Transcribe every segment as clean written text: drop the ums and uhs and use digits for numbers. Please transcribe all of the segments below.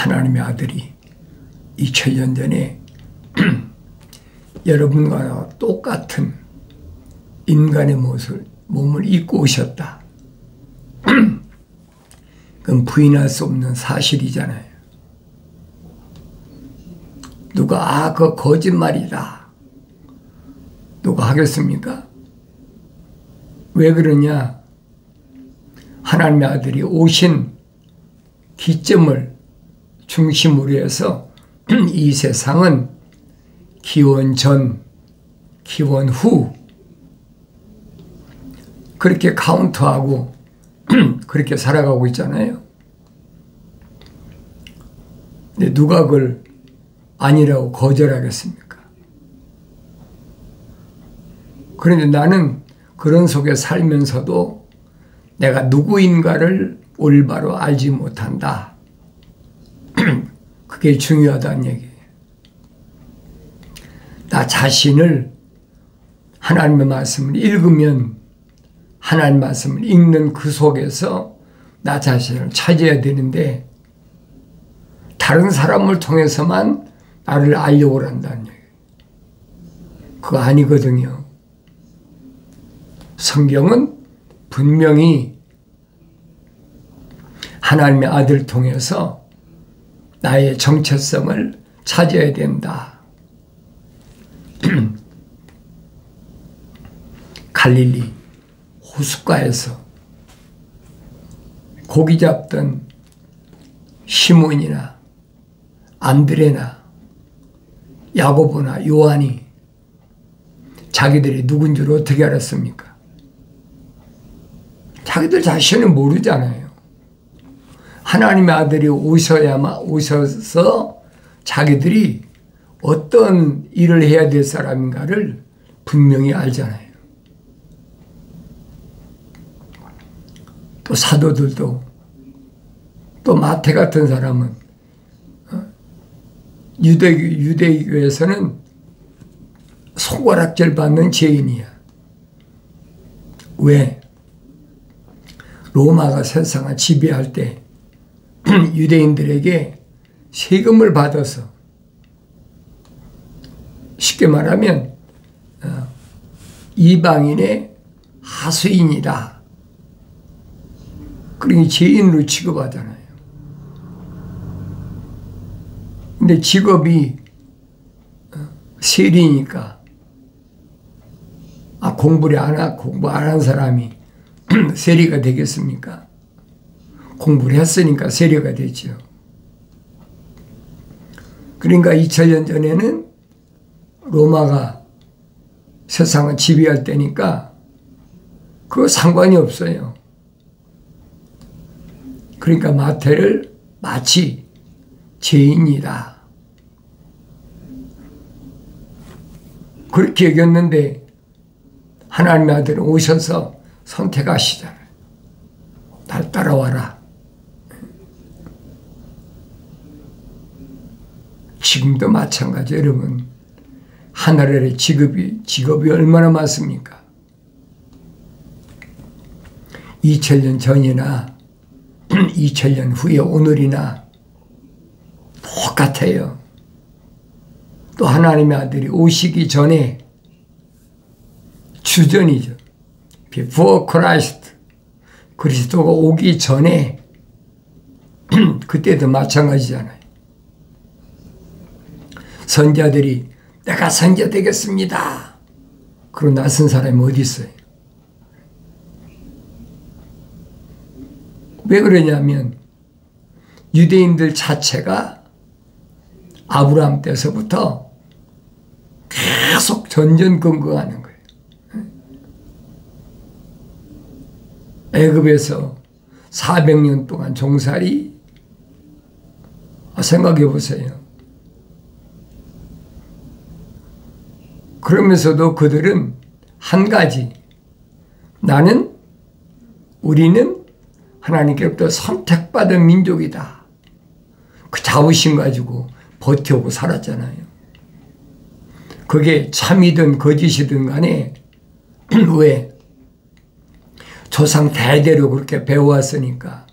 하나님의 아들이 2000년 전에 여러분과 똑같은 인간의 몸을 입고 오셨다. 그건 부인할 수 없는 사실이잖아요. 누가 그거 거짓말이다 누가 하겠습니까? 왜 그러냐? 하나님의 아들이 오신 기점을 중심으로 해서 이 세상은 기원 전, 기원 후 그렇게 카운트하고 그렇게 살아가고 있잖아요. 근데 누가 그걸 아니라고 거절하겠습니까? 그런데 나는 그런 속에 살면서도 내가 누구인가를 올바로 알지 못한다. 그게 중요하다는 얘기예요. 나 자신을 하나님의 말씀을 읽으면 하나님 말씀을 읽는 그 속에서 나 자신을 찾아야 되는데 다른 사람을 통해서만 나를 알려고 한다는 얘기예요. 그거 아니거든요. 성경은 분명히 하나님의 아들을 통해서 나의 정체성을 찾아야 된다. 갈릴리 호숫가에서 고기 잡던 시몬이나 안드레나 야고보나 요한이 자기들이 누군 줄 어떻게 알았습니까? 자기들 자신은 모르잖아요. 하나님의 아들이 오셔서 자기들이 어떤 일을 해야 될 사람인가를 분명히 알잖아요. 또 사도들도 또 마태 같은 사람은 유대교에서는 손가락질 받는 죄인이야. 왜? 로마가 세상을 지배할 때 유대인들에게 세금을 받아서 쉽게 말하면 이방인의 하수인이다. 그러니 죄인으로 취급하잖아요. 근데 직업이 세리니까 공부 안 한 사람이 세리가 되겠습니까? 공부를 했으니까 세리가 되죠. 그러니까 2000년 전에는 로마가 세상을 지배할 때니까 그거 상관이 없어요. 그러니까 마태를 마치 죄인이다. 그렇게 여겼는데 하나님의 아들은 오셔서 선택하시잖아요. 날 따라와라. 지금도 마찬가지. 여러분 하늘의 직업이 얼마나 많습니까? 2000년 전이나 2000년 후에 오늘이나 똑같아요. 또 하나님의 아들이 오시기 전에 주전이죠. Before Christ. 그리스도가 오기 전에 그때도 마찬가지잖아요. 선자들이 내가 선자 되겠습니다. 그러고 나선 사람이 어디 있어요? 왜 그러냐면 유대인들 자체가 아브라함 때서부터 계속 전전긍긍하는 거예요. 애굽에서 400년 동안 종살이, 생각해 보세요. 그러면서도 그들은 한 가지, 우리는 하나님께로부터 선택받은 민족이다. 그 자부심 가지고 버텨오고 살았잖아요. 그게 참이든 거짓이든 간에 왜? 조상 대대로 그렇게 배워왔으니까.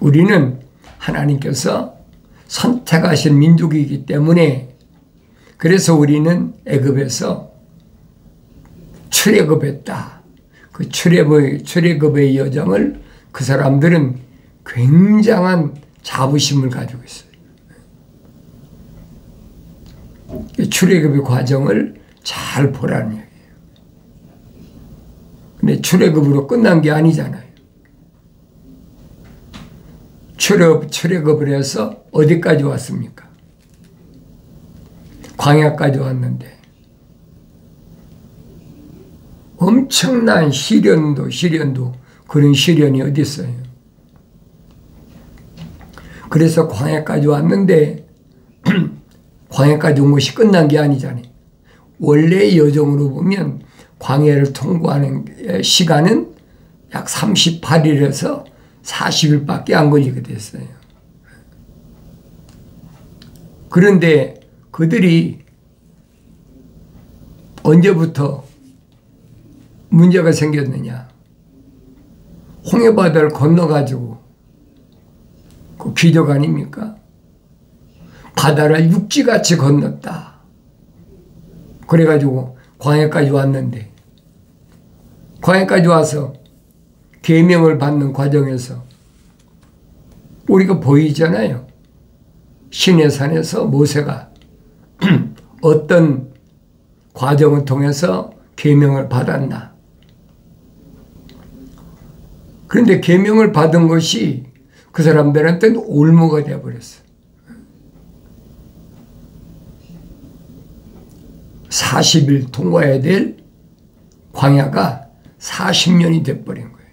우리는 하나님께서 선택하신 민족이기 때문에 그래서 우리는 애굽에서 출애굽했다. 그 출애굽의 여정을 그 사람들은 굉장한 자부심을 가지고 있어요. 출애굽의 과정을 잘 보라는 얘기예요. 근데 출애굽으로 끝난 게 아니잖아요. 출애굽을 해서 어디까지 왔습니까? 광야까지 왔는데 엄청난 시련도 그런 시련이 어디 있어요. 그래서 광야까지 왔는데 광야까지 온 것이 끝난 게 아니잖아요. 원래 여정으로 보면 광야를 통과하는 시간은 약 38일에서 40일밖에 안 걸리게 됐어요. 그런데 그들이 언제부터 문제가 생겼느냐. 홍해바다를 건너가지고 그 기적 아닙니까? 바다를 육지같이 건넜다. 그래가지고 광야까지 왔는데 광야까지 와서 계명을 받는 과정에서 우리가 보이잖아요. 시내산에서 모세가 어떤 과정을 통해서 계명을 받았나. 그런데 계명을 받은 것이 그 사람들한테는 올무가 되어버렸어요. 40일 통과해야 될 광야가 40년이 돼버린 거예요.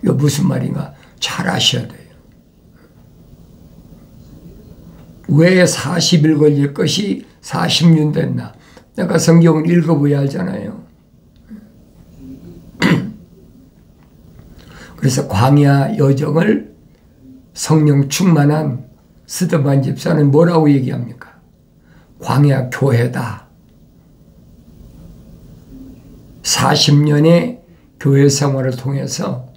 이거 무슨 말인가 잘 아셔야 돼요. 왜 40일 걸릴 것이 40년 됐나. 내가 성경을 읽어봐야 알잖아요. 그래서 광야 여정을 성령 충만한 스데반 집사는 뭐라고 얘기합니까? 광야 교회다. 40년의 교회 생활을 통해서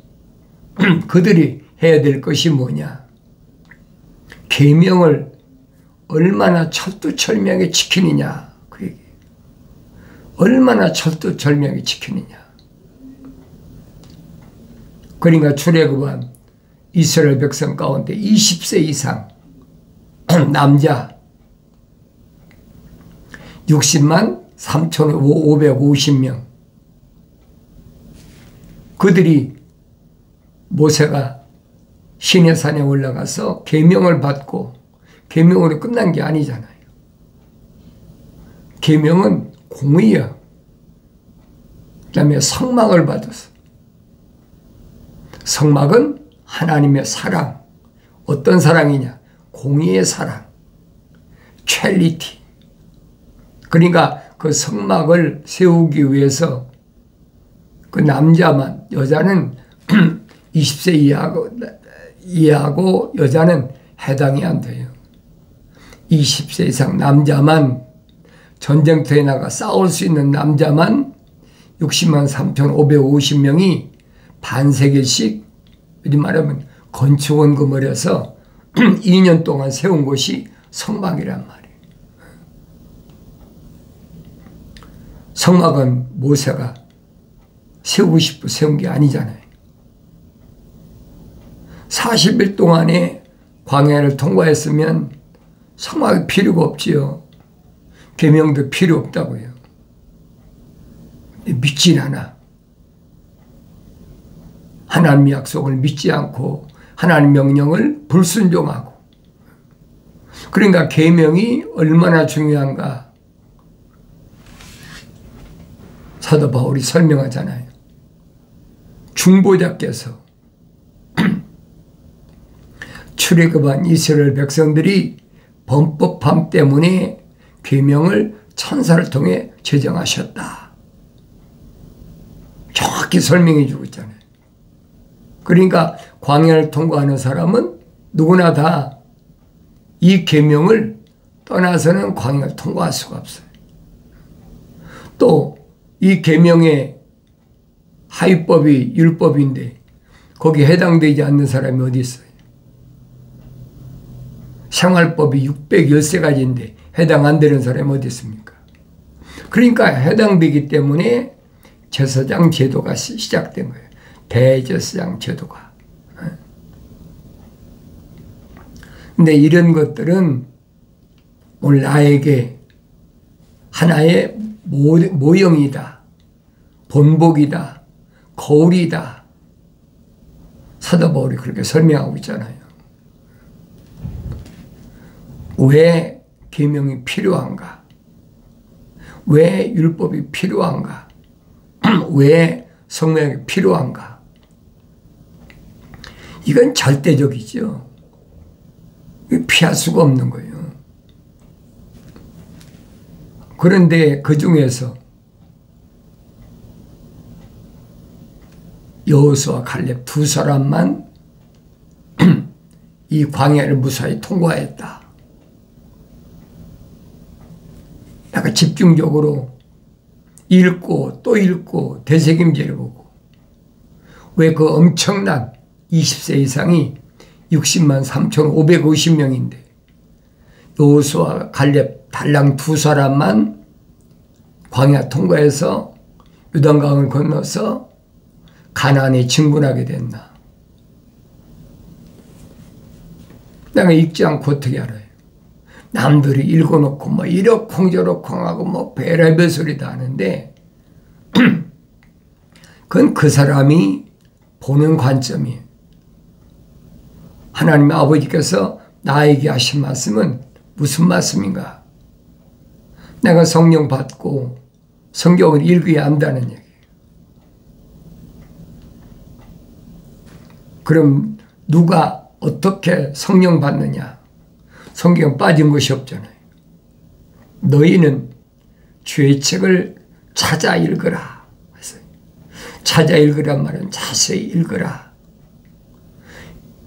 그들이 해야 될 것이 뭐냐? 계명을 얼마나 철두철미하게 지키느냐. 그 얘기. 얼마나 철두철미하게 지키느냐. 그러니까 출애굽은 이스라엘 백성 가운데 20세 이상 남자 60만 3,550명 그들이 모세가 시내산에 올라가서 계명을 받고 계명으로 끝난 게 아니잖아요. 계명은 공의야. 그 다음에 성막을 받았어. 성막은 하나님의 사랑. 어떤 사랑이냐? 공의의 사랑. 첼리티. 그러니까 그 성막을 세우기 위해서 그 남자만, 여자는 20세 이하고 여자는 해당이 안 돼요. 20세 이상 남자만 전쟁터에 나가 싸울 수 있는 남자만 60만 3,550명이 반세계씩 어디 말하면 건축원금을 해서 2년 동안 세운 곳이 성막이란 말이에요. 성막은 모세가 세우고 싶어 세운 게 아니잖아요. 40일 동안에 광야를 통과했으면 성막이 필요가 없지요. 계명도 필요 없다고요. 믿질 않아. 하나님의 약속을 믿지 않고 하나님 명령을 불순종하고. 그러니까 계명이 얼마나 중요한가. 사도 바울이 설명하잖아요. 중보자께서 출애굽한 이스라엘 백성들이 범법함 때문에 계명을 천사를 통해 제정하셨다. 정확히 설명해 주고 있잖아요. 그러니까 광야를 통과하는 사람은 누구나 다 이 계명을 떠나서는 광야를 통과할 수가 없어요. 또 이 계명의 하위법이 율법인데 거기에 해당되지 않는 사람이 어디 있어요? 생활법이 613가지인데 해당 안 되는 사람이 어디 있습니까? 그러니까 해당되기 때문에 제사장 제도가 시작된 거예요. 대제사장 제도가. 근데 이런 것들은 오늘 나에게 하나의 모형이다. 본복이다. 거울이다. 사도 바울이 그렇게 설명하고 있잖아요. 왜 계명이 필요한가? 왜 율법이 필요한가? 왜 성령이 필요한가? 이건 절대적이죠. 피할 수가 없는 거예요. 그런데 그 중에서 여호수아 갈렙 두 사람만 이 광야를 무사히 통과했다. 약간 집중적으로 읽고 또 읽고 되새김질을 보고 왜 그 엄청난 20세 이상이 60만 3,550명인데 여호수아 갈렙 달랑 두 사람만 광야 통과해서 요단강을 건너서 가나안에 진군하게 됐나? 내가 읽지 않고 어떻게 알아요? 남들이 읽어놓고 뭐 이러쿵저러쿵 하고 뭐 별의별 소리 다 하는데 그건 그 사람이 보는 관점이에요. 하나님 아버지께서 나에게 하신 말씀은 무슨 말씀인가? 내가 성령 받고 성경을 읽어야 한다는 얘기예요. 그럼 누가 어떻게 성령 받느냐? 성경 빠진 것이 없잖아요. 너희는 주의 책을 찾아 읽으라. 찾아 읽으란 말은 자세히 읽으라.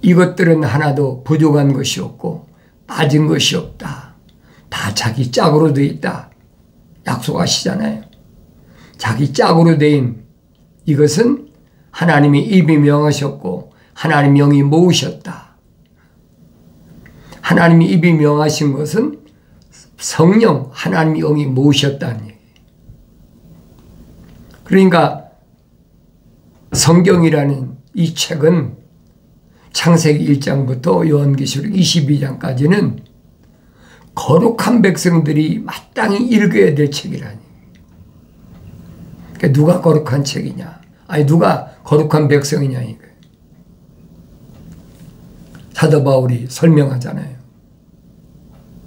이것들은 하나도 부족한 것이 없고 빠진 것이 없다. 다 자기 짝으로 되어 있다. 약속하시잖아요. 자기 짝으로 된 이것은 하나님이 입이 명하셨고 하나님 영이 모으셨다. 하나님이 입이 명하신 것은 성령 하나님 영이 모으셨다는 얘기예요. 그러니까 성경이라는 이 책은 창세기 1장부터 요한계시록 22장까지는 거룩한 백성들이 마땅히 읽어야 될 책이라니. 그러니까 누가 거룩한 책이냐? 아니 누가 거룩한 백성이냐 이거. 사도 바울이 설명하잖아요.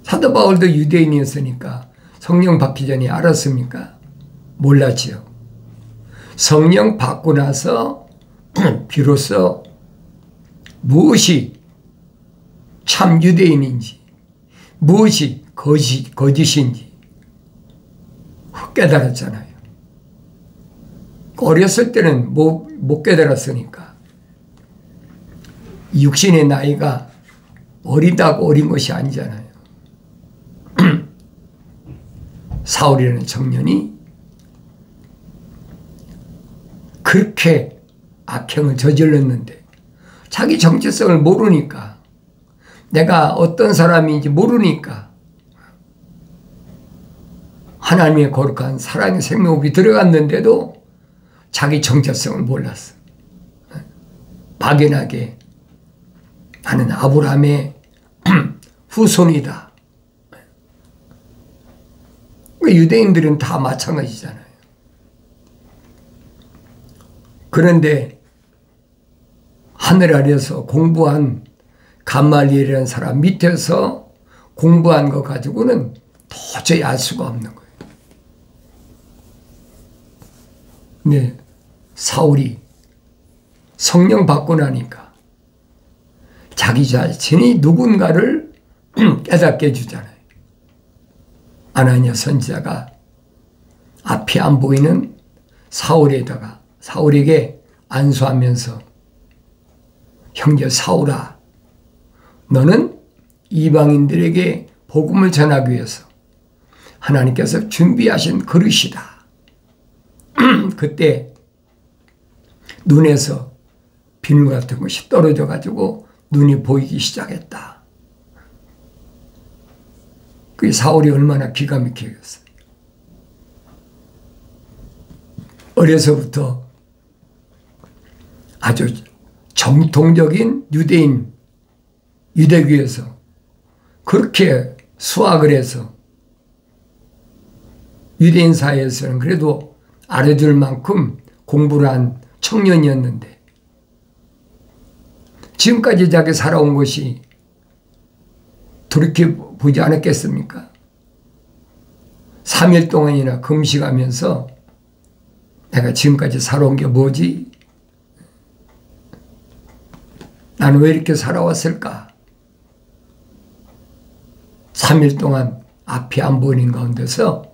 사도 바울도 유대인이었으니까 성령 받기 전에 알았습니까? 몰랐지요. 성령 받고 나서 비로소 무엇이 참 유대인인지 무엇이 거짓인지 깨달았잖아요. 어렸을 때는 못 깨달았으니까. 육신의 나이가 어리다고 어린 것이 아니잖아요. 사울이라는 청년이 그렇게 악행을 저질렀는데 자기 정체성을 모르니까 내가 어떤 사람인지 모르니까 하나님의 거룩한 사랑의 생명이 들어갔는데도 자기 정체성을 몰랐어. 막연하게 나는 아브라함의 후손이다. 유대인들은 다 마찬가지잖아요. 그런데 하늘 아래서 공부한 감말리엘이라는 사람 밑에서 공부한 거 가지고는 도저히 알 수가 없는 거예요. 근데 사울이 성령 받고 나니까 자기 자신이 누군가를 깨닫게 해주잖아요. 아나니아 선지자가 앞이 안 보이는 사울에다가 사울에게 안수하면서 형제 사울아, 너는 이방인들에게 복음을 전하기 위해서 하나님께서 준비하신 그릇이다. 그때 눈에서 비늘 같은 것이 떨어져 가지고 눈이 보이기 시작했다. 그 사울이 얼마나 기가 막히겠어요. 어려서부터 아주 정통적인 유대인, 유대교에서 그렇게 수학을 해서 유대인 사회에서는 그래도 알아줄 만큼 공부를 한 청년이었는데 지금까지 자기 살아온 것이 돌이켜보지 않았겠습니까? 3일 동안이나 금식하면서 내가 지금까지 살아온 게 뭐지? 나는 왜 이렇게 살아왔을까? 3일 동안 앞이 안 보이는 가운데서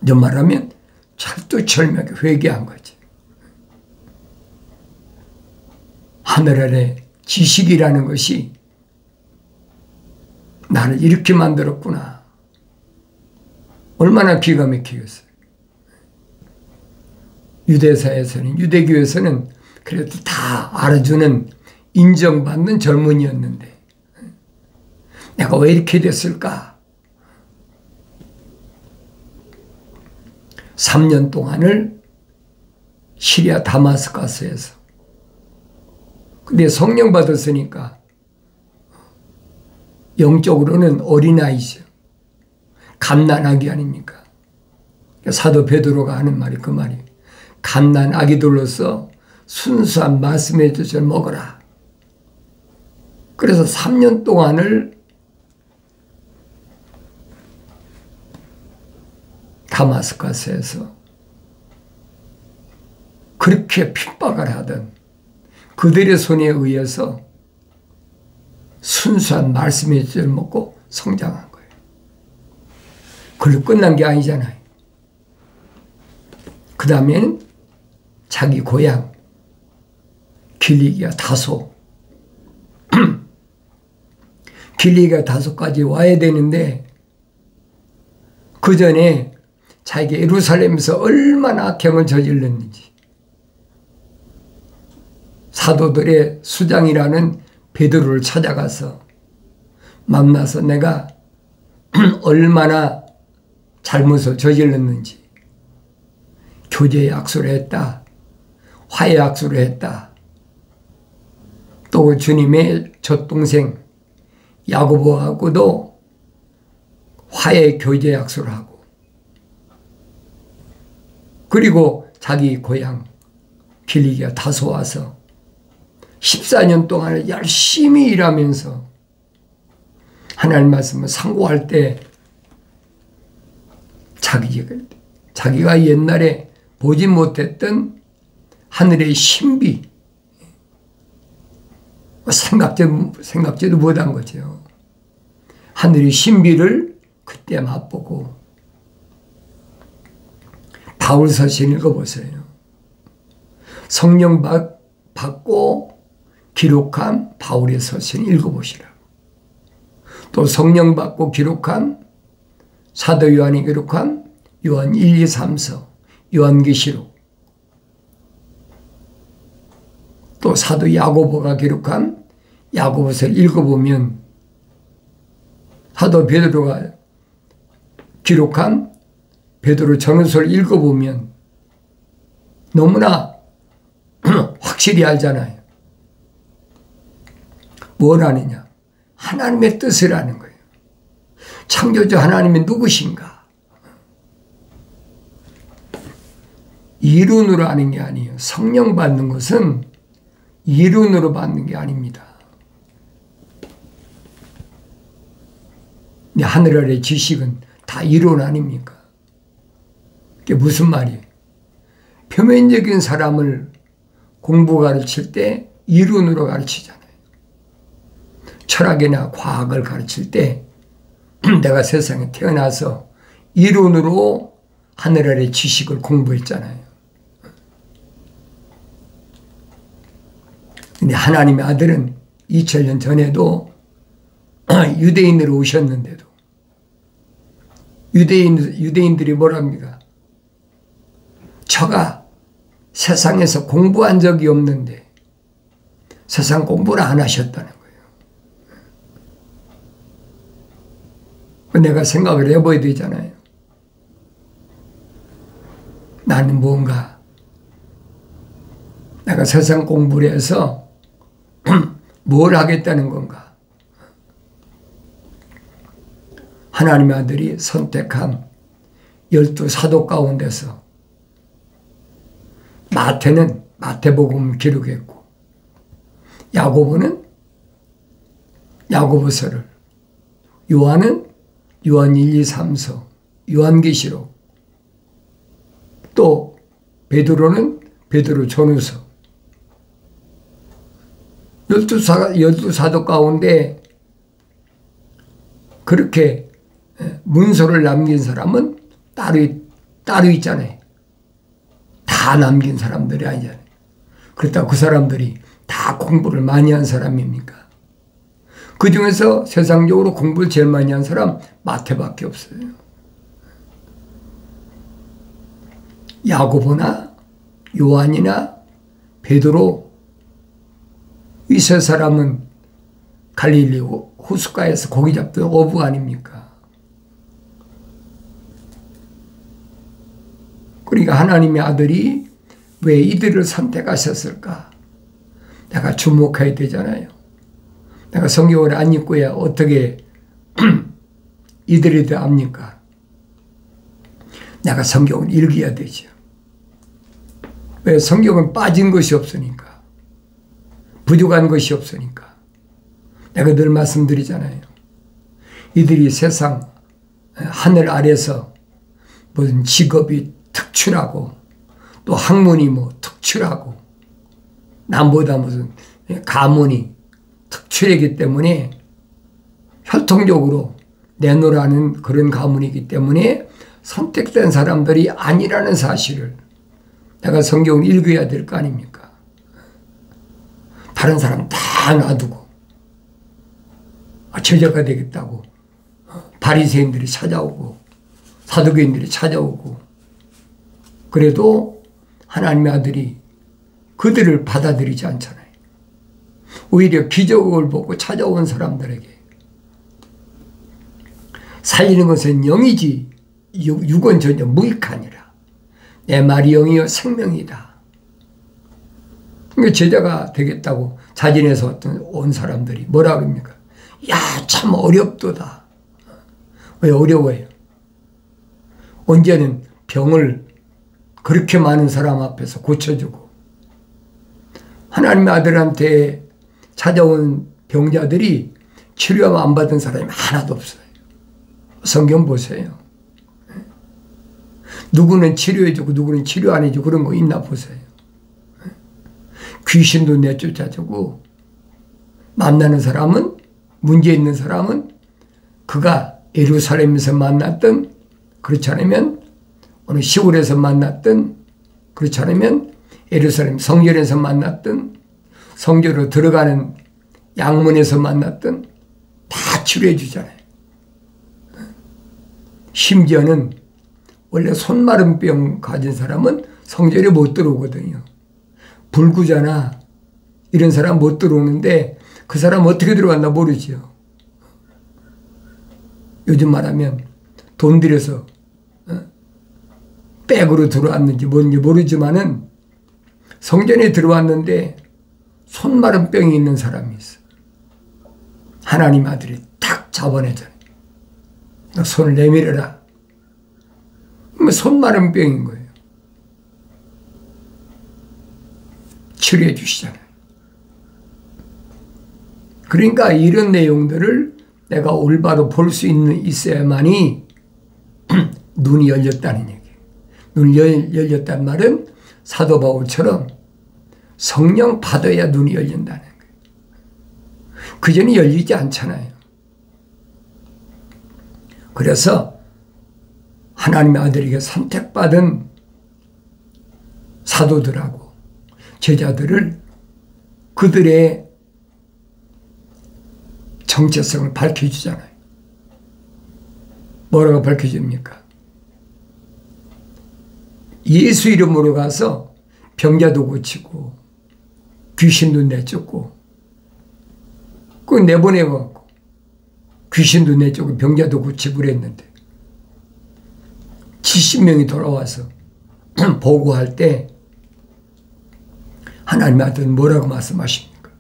이런 말하면 철두철미하게 회개한 거지. 하늘 아래 지식이라는 것이 나를 이렇게 만들었구나. 얼마나 기가 막히겠어요. 유대사에서는, 유대교에서는 그래도 다 알아주는, 인정받는 젊은이였는데 내가 왜 이렇게 됐을까? 3년 동안을 시리아 다마스커스에서. 근데 성령 받았으니까 영적으로는 어린아이죠. 갓난아기 아닙니까? 사도 베드로가 하는 말이 그 말이에요. 갓난아기들로서 순수한 말씀의 젖을 먹어라. 그래서 3년 동안을 다마스커스에서 그렇게 핍박을 하던 그들의 손에 의해서 순수한 말씀의 젖을 먹고 성장한 거예요. 그걸로 끝난 게 아니잖아요. 그 다음에는 자기 고향 길리기아 다소 길리기아 다소까지 와야 되는데 그 전에 자기가 예루살렘에서 얼마나 악행을 저질렀는지 사도들의 수장이라는 베드로를 찾아가서 만나서 내가 얼마나 잘못을 저질렀는지 교제 약속을 했다. 화해 약속을 했다. 또 주님의 젖동생 야고보하고도 화해 교제 약속을 하고 그리고 자기 고향 길리기아 다소 와서 14년 동안을 열심히 일하면서 하나님 말씀을 상고할 때 자기가 옛날에 보지 못했던 하늘의 신비 생각지도 못한 거죠. 하늘의 신비를 그때 맛보고 바울 서신 읽어보세요. 성령 받고 기록한 바울의 서신 읽어보시라. 또 성령 받고 기록한 사도 요한이 기록한 요한 1, 2, 3서 요한계시록 또 사도 야고보가 기록한 야고보서를 읽어보면 사도 베드로가 기록한 베드로 전후서를 읽어보면 너무나 확실히 알잖아요. 뭘 아느냐? 하나님의 뜻을 아는 거예요. 창조주 하나님이 누구신가? 이론으로 아는 게 아니에요. 성령 받는 것은 이론으로 받는 게 아닙니다. 하늘 아래 지식은 다 이론 아닙니까? 그게 무슨 말이에요? 표면적인 사람을 공부 가르칠 때 이론으로 가르치잖아요. 철학이나 과학을 가르칠 때 내가 세상에 태어나서 이론으로 하늘 아래 지식을 공부했잖아요. 근데 하나님의 아들은 2000년 전에도 유대인으로 오셨는데도 유대인들이 뭐랍니까? 저가 세상에서 공부한 적이 없는데 세상 공부를 안 하셨다는 거예요. 내가 생각을 해봐야 되잖아요. 나는 뭔가 내가 세상 공부를 해서 뭘 하겠다는 건가? 하나님의 아들이 선택한 12사도 가운데서 마태는 마태복음 기록했고, 야고보는 야고보서를, 요한은 요한 1, 2, 3서, 요한계시록, 또 베드로는 베드로 전후서. 12사도 가운데 그렇게 문서를 남긴 사람은 따로 있잖아요. 다 남긴 사람들이 아니잖아요. 그렇다고 그 사람들이 다 공부를 많이 한 사람입니까? 그 중에서 세상적으로 공부를 제일 많이 한 사람 마태밖에 없어요. 야고보나 요한이나 베드로, 이 세 사람은 갈릴리 호숫가에서 고기 잡던 어부 아닙니까? 그러니까 하나님의 아들이 왜 이들을 선택하셨을까? 내가 주목해야 되잖아요. 내가 성경을 안 읽고야 어떻게 이들에 대해 압니까? 내가 성경을 읽어야 되죠. 왜? 성경은 빠진 것이 없으니까. 부족한 것이 없으니까. 내가 늘 말씀드리잖아요. 이들이 세상 하늘 아래서 무슨 직업이 특출하고 또 학문이 뭐 특출하고 남보다 무슨 가문이 특출이기 때문에 혈통적으로 내놓으라는 그런 가문이기 때문에 선택된 사람들이 아니라는 사실을 내가 성경을 읽어야 될 거 아닙니까? 다른 사람 다 놔두고 제자가 되겠다고 바리새인들이 찾아오고 사두개인들이 찾아오고, 그래도 하나님의 아들이 그들을 받아들이지 않잖아요. 오히려 기적을 보고 찾아온 사람들에게 살리는 것은 영이지 육은 전혀 무익하니라. 내 말이 영이요 생명이다. 그러니까 제자가 되겠다고 자진해서 온 사람들이 뭐라 그럽니까? 야, 참 어렵도다. 왜 어려워요? 언제는 병을 그렇게 많은 사람 앞에서 고쳐주고, 하나님의 아들한테 찾아온 병자들이 치료 안 받은 사람이 하나도 없어요. 성경 보세요. 누구는 치료해주고 누구는 치료 안 해주고 그런 거 있나 보세요. 귀신도 내쫓아주고, 만나는 사람은, 문제 있는 사람은 그가 예루살렘에서 만났던, 그렇지 않으면 어느 시골에서 만났던, 그렇지 않으면 예루살렘 성전에서 만났던, 성전으로 들어가는 양문에서 만났던 다 치료해 주잖아요. 심지어는 원래 손마른 병 가진 사람은 성전에 못 들어오거든요. 불구자나 이런 사람 못 들어오는데 그 사람 어떻게 들어왔나 모르죠. 요즘 말하면 돈 들여서 백으로 들어왔는지 뭔지 모르지만은 성전에 들어왔는데 손마른 병이 있는 사람이 있어. 하나님 아들이 탁 잡아내잖아요. 너 손을 내밀어라. 손마른 병인 거예요. 치료해 주시잖아요. 그러니까 이런 내용들을 내가 올바로 볼 수 있어야만이 눈이 열렸다는 얘기예요. 눈이 열렸단 말은 사도 바울처럼 성령 받아야 눈이 열린다는 거예요. 그 전에 열리지 않잖아요. 그래서 하나님의 아들에게 선택받은 사도들하고 제자들을 그들의 정체성을 밝혀주잖아요. 뭐라고 밝혀줍니까? 예수 이름으로 가서 병자도 고치고 귀신도 내쫓고 그 내보내고 귀신도 내쫓고 병자도 고치고 그랬는데 70명이 돌아와서 보고할 때 하나님의 아들은 뭐라고 말씀하십니까?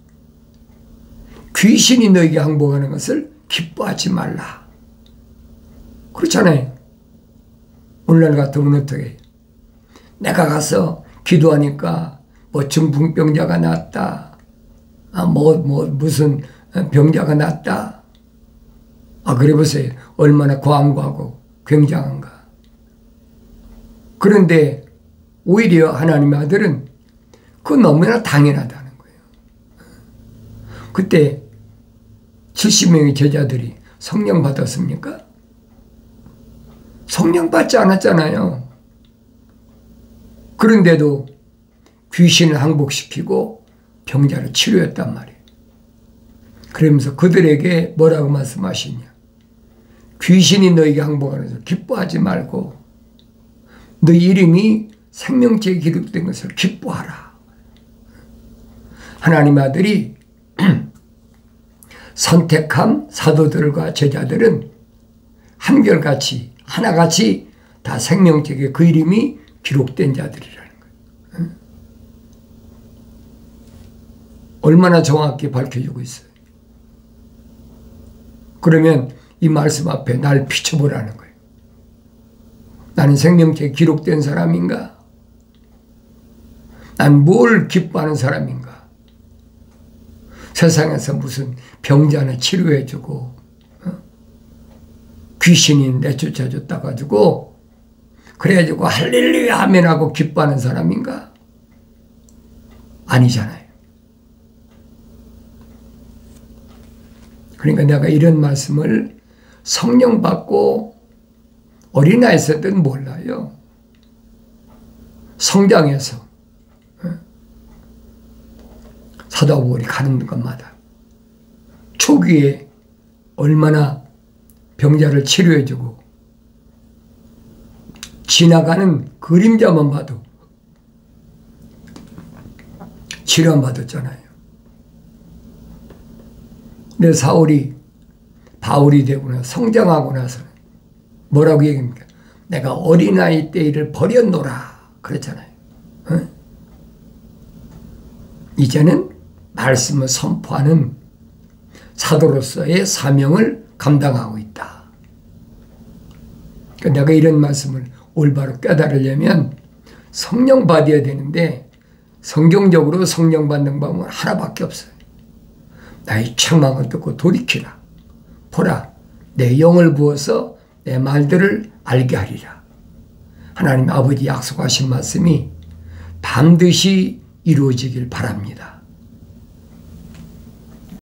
귀신이 너에게 항복하는 것을 기뻐하지 말라. 그렇잖아요. 오늘날 같으면 어떻게 해요? 내가 가서 기도하니까 뭐 중풍병자가 낫다. 무슨 병자가 낫다. 그래 보세요. 얼마나 광고하고 굉장한가. 그런데 오히려 하나님의 아들은 그건 너무나 당연하다는 거예요. 그때 70명의 제자들이 성령 받았습니까? 성령 받지 않았잖아요. 그런데도 귀신을 항복시키고 병자를 치료했단 말이에요. 그러면서 그들에게 뭐라고 말씀하시냐. 귀신이 너에게 항복하는 것을 기뻐하지 말고 너 이름이 생명체에 기록된 것을 기뻐하라. 하나님의 아들이 선택한 사도들과 제자들은 한결같이 하나같이 다 생명책에 그 이름이 기록된 자들이라는 거예요. 얼마나 정확히 밝혀주고 있어요. 그러면 이 말씀 앞에 날 비춰보라는 거예요. 나는 생명책에 기록된 사람인가? 난 뭘 기뻐하는 사람인가? 세상에서 무슨 병자는 치료해주고 귀신이 내쫓아줬다 가지고 그래가지고 할렐루야 아멘 하고 기뻐하는 사람인가? 아니잖아요. 그러니까 내가 이런 말씀을 성령 받고 어린아이에서든 몰라요. 성장해서 사도바울이 가는 것마다 초기에 얼마나 병자를 치료해주고 지나가는 그림자만 봐도 치료 안 받았잖아요. 근데 바울이 되고 성장하고 나서는 뭐라고 얘기합니까? 내가 어린아이 때 일을 버렸노라 그랬잖아요. 이제는 말씀을 선포하는 사도로서의 사명을 감당하고 있다. 그러니까 내가 이런 말씀을 올바로 깨달으려면 성령 받아야 되는데 성경적으로 성령 받는 방법은 하나밖에 없어요. 나의 책망을 듣고 돌이키라. 보라, 내 영을 부어서 내 말들을 알게 하리라. 하나님 아버지 약속하신 말씀이 반드시 이루어지길 바랍니다.